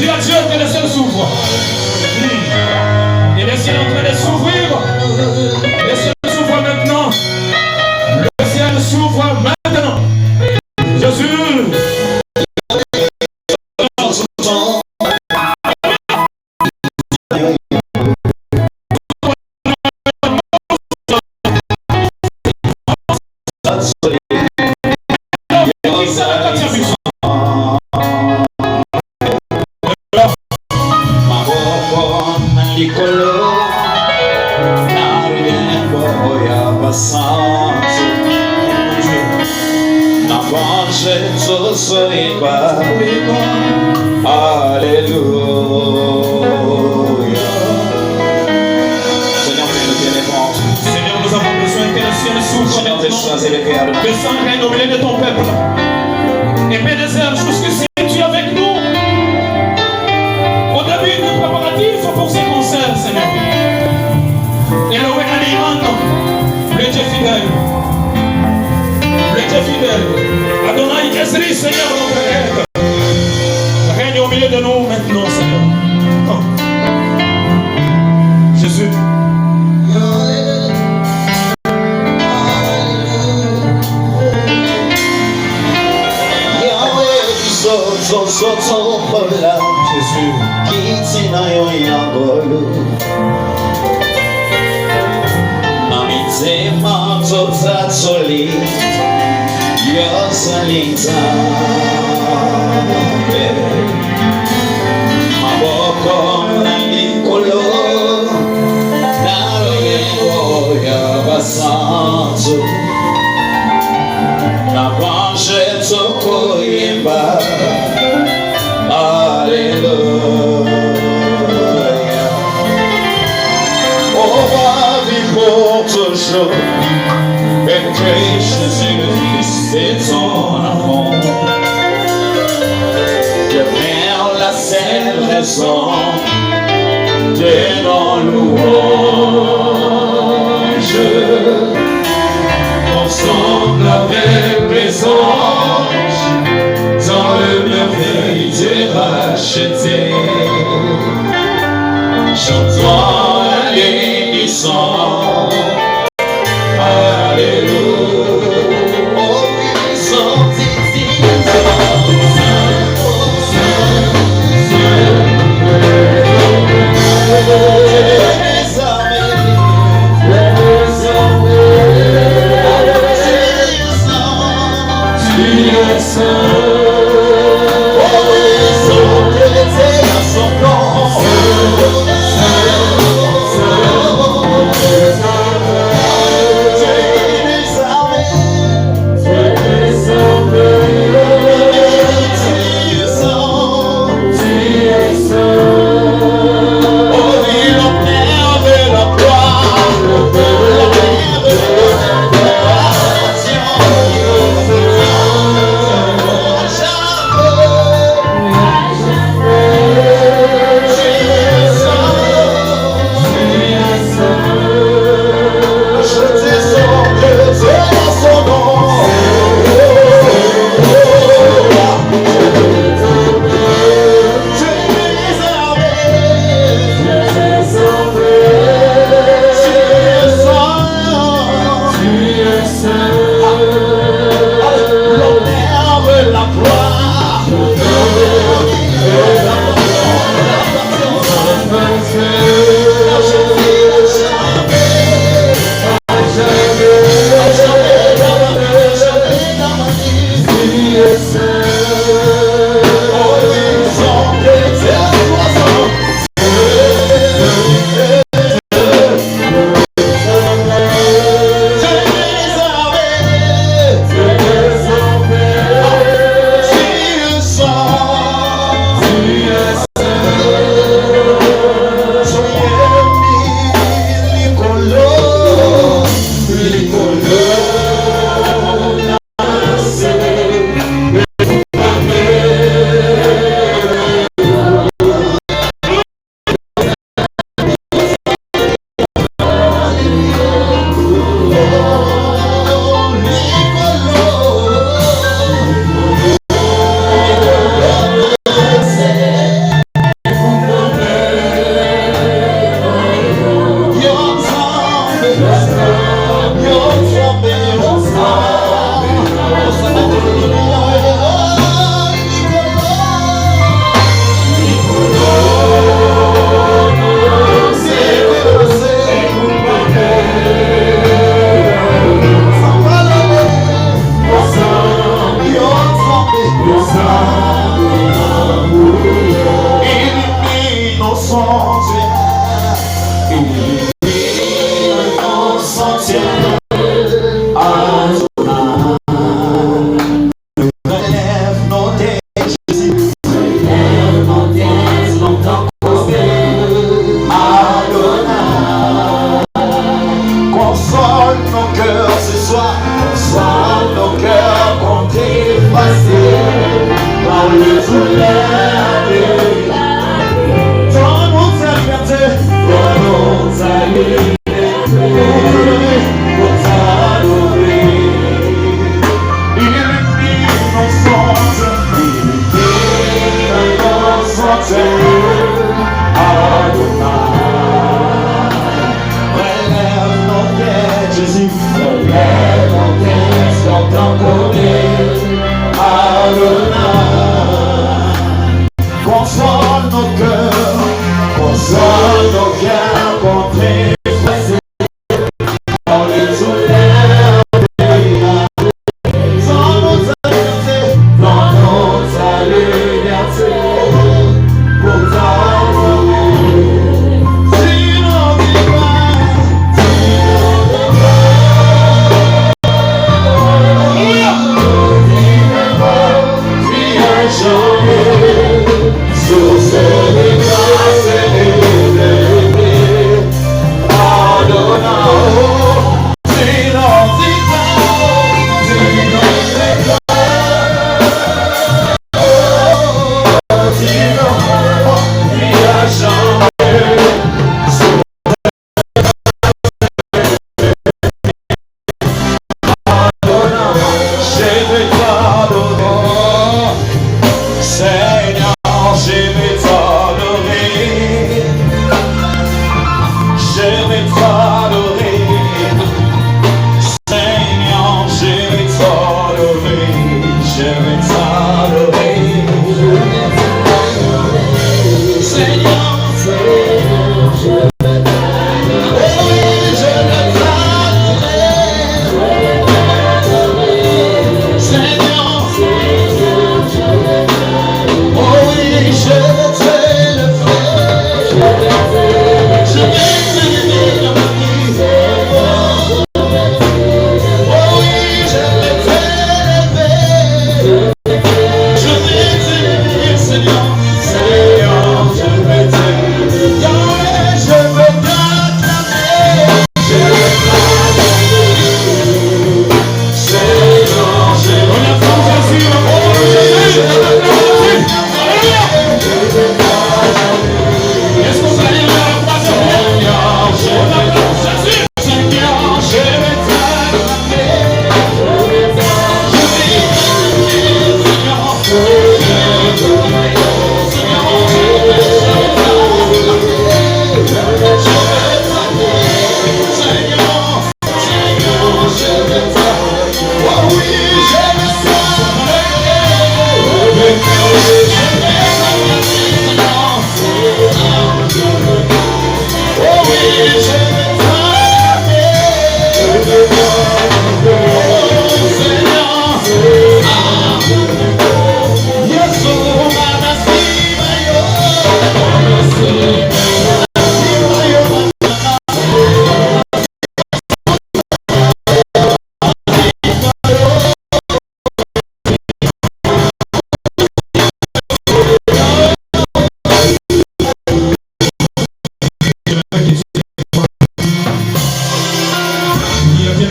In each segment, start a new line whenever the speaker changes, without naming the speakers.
Dis à Dieu que le ciel s'ouvre. Et le ciel est en train de s'ouvrir. Le ciel s'ouvre maintenant. Le ciel s'ouvre maintenant. Jésus.
Alléluia.
Seigneur, nous avons besoin que le ciel s'ouvre maintenant. Que le sang règne au milieu de ton peuple. Et Père des airs, jusqu'ici, tu es avec nous. Au début du préparatif pour ces concerts, Seigneur. Elohim Animano, le Dieu fidèle. Le Dieu fidèle. Adonai Ezri, Seigneur, notre Père. Règne au milieu de nous maintenant, Seigneur. Oh. Jésus. Jésus.
Et que Jésus le Fils est ton enfant, de faire la seule raison de nos louanges, ensemble avec les anges, dans le merveille de racheter, chantons la bénissance.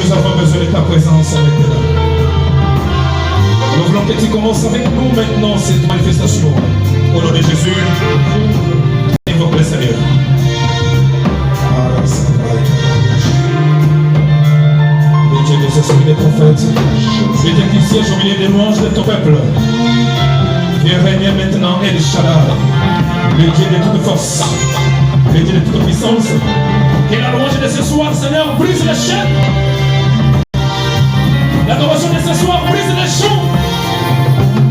Nous avons besoin de ta présence avec nous. Nous voulons que tu commences avec nous maintenant cette manifestation. Au nom de Jésus, invoque le Seigneur. Le Dieu des esprits des prophètes, le Dieu qui siège au milieu des louanges de ton peuple, viens régner maintenant El Shaddai, le Dieu de toute force, le Dieu de toute puissance. Que la louange de ce soir, Seigneur, brise les chaînes. L'adoration de ce soir brise les chaînes.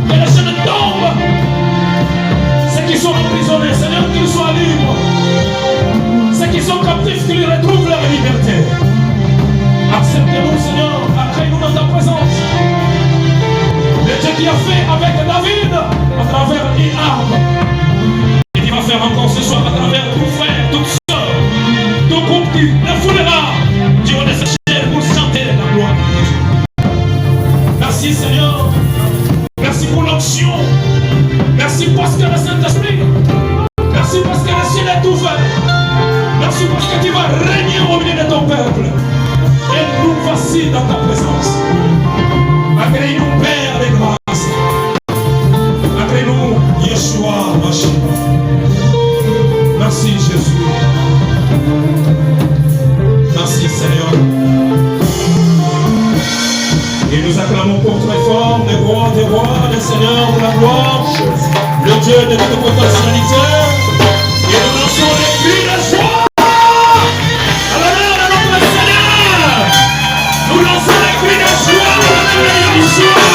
Que les chaînes tombent. Ceux qui sont emprisonnés, Seigneur, qu'ils soient libres. Ceux qui sont captifs, qu'ils retrouvent leur liberté. Acceptez-nous, Seigneur, accueille-nous dans ta présence. Le Dieu qui a fait avec David à travers une arme. Et qui va faire encore ce soir à travers tout frère, toute soeur, tout groupe qui le foulera. Dieu de sa chair pour chanter la gloire de Dieu. Merci Seigneur. Merci pour l'onction. Merci parce que le Saint-Esprit. Merci parce que le ciel est ouvert. Merci parce que tu vas régner au milieu de ton peuple. Et nous voici dans ta présence. Agrée-nous, Père de grâce. Agrée-nous, Yeshua, Mashiach. Merci Jésus. Merci Seigneur. Et nous acclamons pour très fort des rois, des seigneurs de la gloire, le Dieu de toute potentialité. Et nous lançons les cris de joie. À l'honneur de notre Seigneur. Nous lançons les cris de joie à l'honneur de Yeshua.